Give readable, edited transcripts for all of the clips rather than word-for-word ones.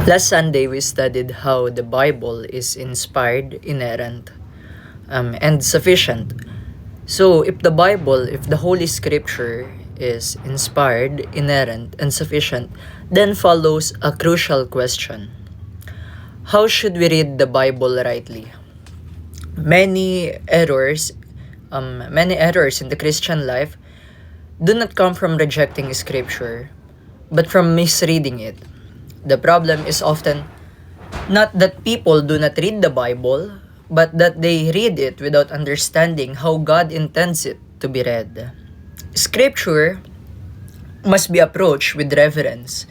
Last Sunday, we studied how the Bible is inspired, inerrant, and sufficient. So, if the Holy Scripture is inspired, inerrant, and sufficient, then follows a crucial question. How should we read the Bible rightly? Many errors in the Christian life do not come from rejecting Scripture, but from misreading it. The problem is often not that people do not read the Bible, but that they read it without understanding how God intends it to be read. Scripture must be approached with reverence,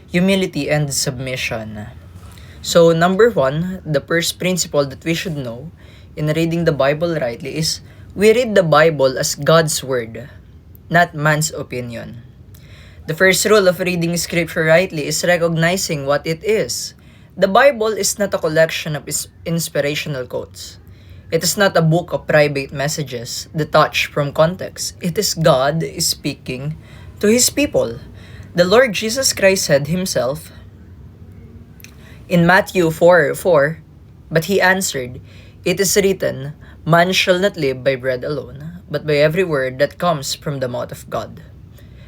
humility, and submission. So, number one, the first principle that we should know in reading the Bible rightly is we read the Bible as God's Word, not man's opinion. The first rule of reading Scripture rightly is recognizing what it is. The Bible is not a collection of inspirational quotes. It is not a book of private messages detached from context. It is God speaking to His people. The Lord Jesus Christ said Himself in Matthew 4:4, but He answered, "It is written, man shall not live by bread alone, but by every word that comes from the mouth of God."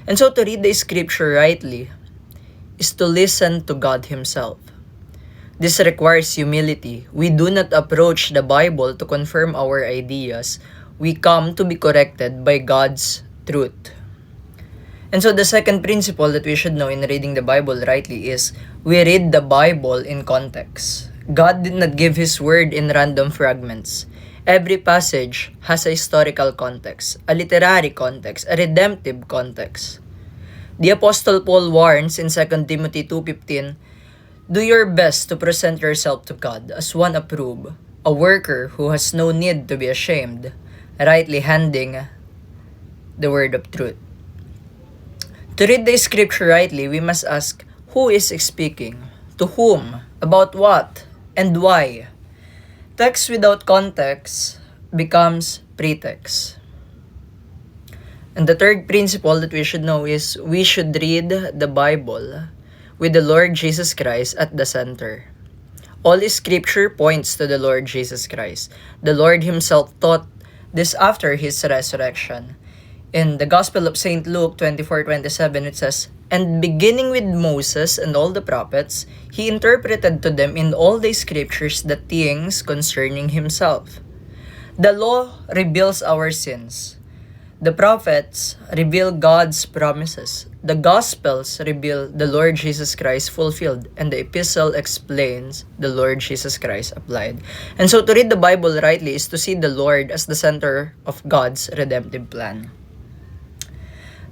And so to read the Scripture rightly is to listen to God Himself. This requires humility. We do not approach the Bible to confirm our ideas. We come to be corrected by God's truth. And so the second principle that we should know in reading the Bible rightly is we read the Bible in context. God did not give His word in random fragments. Every passage has a historical context, a literary context, a redemptive context. The Apostle Paul warns in 2 Timothy 2:15, "Do your best to present yourself to God as one approved, a worker who has no need to be ashamed, rightly handing the word of truth." To read the Scripture rightly, we must ask, who is speaking? To whom? About what? And why? Text without context becomes pretext. And the third principle that we should know is we should read the Bible with the Lord Jesus Christ at the center. All Scripture points to the Lord Jesus Christ. The Lord Himself taught this after His resurrection. In the Gospel of St. Luke 24:27, it says, "And beginning with Moses and all the prophets, He interpreted to them in all the Scriptures the things concerning Himself." The law reveals our sins. The prophets reveal God's promises. The Gospels reveal the Lord Jesus Christ fulfilled, and the epistle explains the Lord Jesus Christ applied. And so to read the Bible rightly is to see the Lord as the center of God's redemptive plan.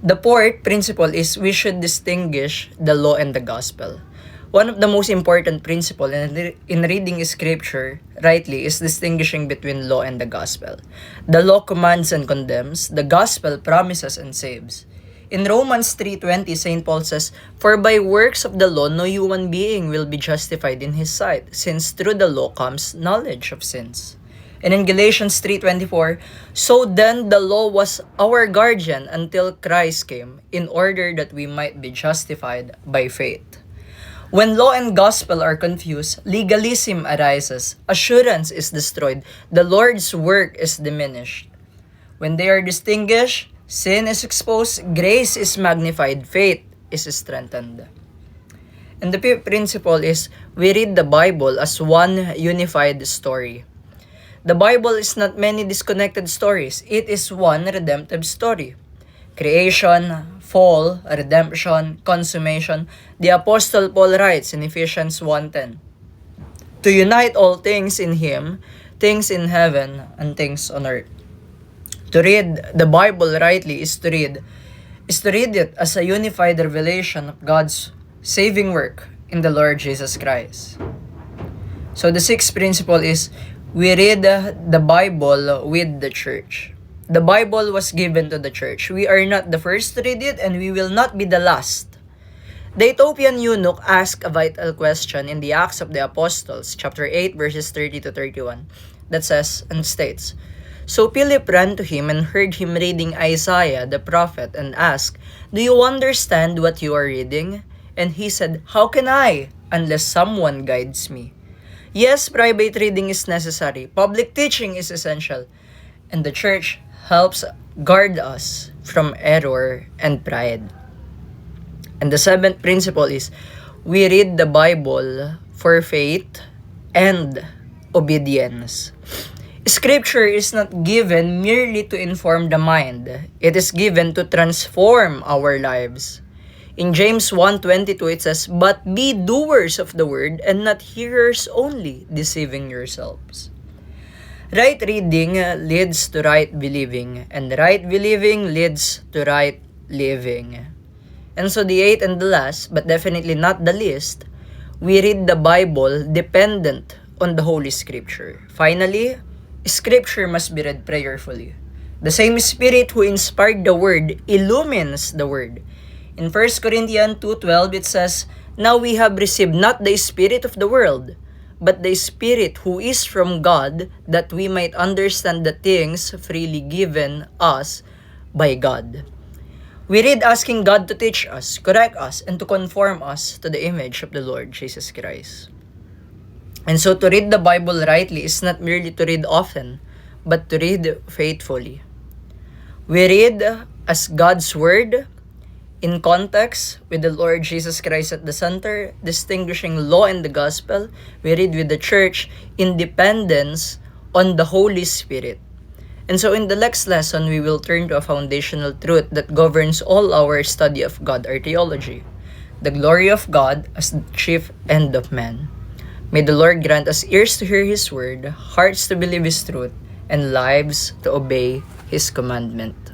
The fourth principle is we should distinguish the law and the gospel. One of the most important principles in reading Scripture rightly is distinguishing between law and the gospel. The law commands and condemns, the gospel promises and saves. In Romans 3:20, St. Paul says, "For by works of the law no human being will be justified in his sight, since through the law comes knowledge of sins." And in Galatians 3:24, "So then the law was our guardian until Christ came, in order that we might be justified by faith." When law and gospel are confused, legalism arises, assurance is destroyed, the Lord's work is diminished. When they are distinguished, sin is exposed, grace is magnified, faith is strengthened. And the fifth principle is we read the Bible as one unified story. The Bible is not many disconnected stories. It is one redemptive story. Creation, fall, redemption, consummation. The Apostle Paul writes in Ephesians 1:10, "To unite all things in Him, things in heaven and things on earth." To read the Bible rightly is to read it as a unified revelation of God's saving work in the Lord Jesus Christ. So the sixth principle is we read the Bible with the church. The Bible was given to the church. We are not the first to read it, and we will not be the last. The Ethiopian eunuch asked a vital question in the Acts of the Apostles, chapter 8, verses 30 to 31, that says and states, "So Philip ran to him and heard him reading Isaiah the prophet and asked, 'Do you understand what you are reading?' And he said, "How can I unless someone guides me?" Yes, private reading is necessary. Public teaching is essential. And the church helps guard us from error and pride. And the seventh principle is we read the Bible for faith and obedience. Scripture is not given merely to inform the mind. It is given to transform our lives. In James 1:22 it says, "But be doers of the word and not hearers only, deceiving yourselves." Right reading leads to right believing, and right believing leads to right living. And so the eighth and the last, but definitely not the least, we read the Bible dependent on the Holy Scripture. Finally, Scripture must be read prayerfully. The same Spirit who inspired the Word illumines the Word. In 1 Corinthians 2:12 it says, "Now we have received not the spirit of the world, but the Spirit who is from God, that we might understand the things freely given us by God." We read asking God to teach us, correct us, and to conform us to the image of the Lord Jesus Christ. And so to read the Bible rightly is not merely to read often, but to read faithfully. We read as God's Word in context with the Lord Jesus Christ at the center, distinguishing law and the gospel. We read with the church in dependence on the Holy Spirit. And so in the next lesson, we will turn to a foundational truth that governs all our study of God, our theology. The glory of God as the chief end of man. May the Lord grant us ears to hear His word, hearts to believe His truth, and lives to obey His commandment.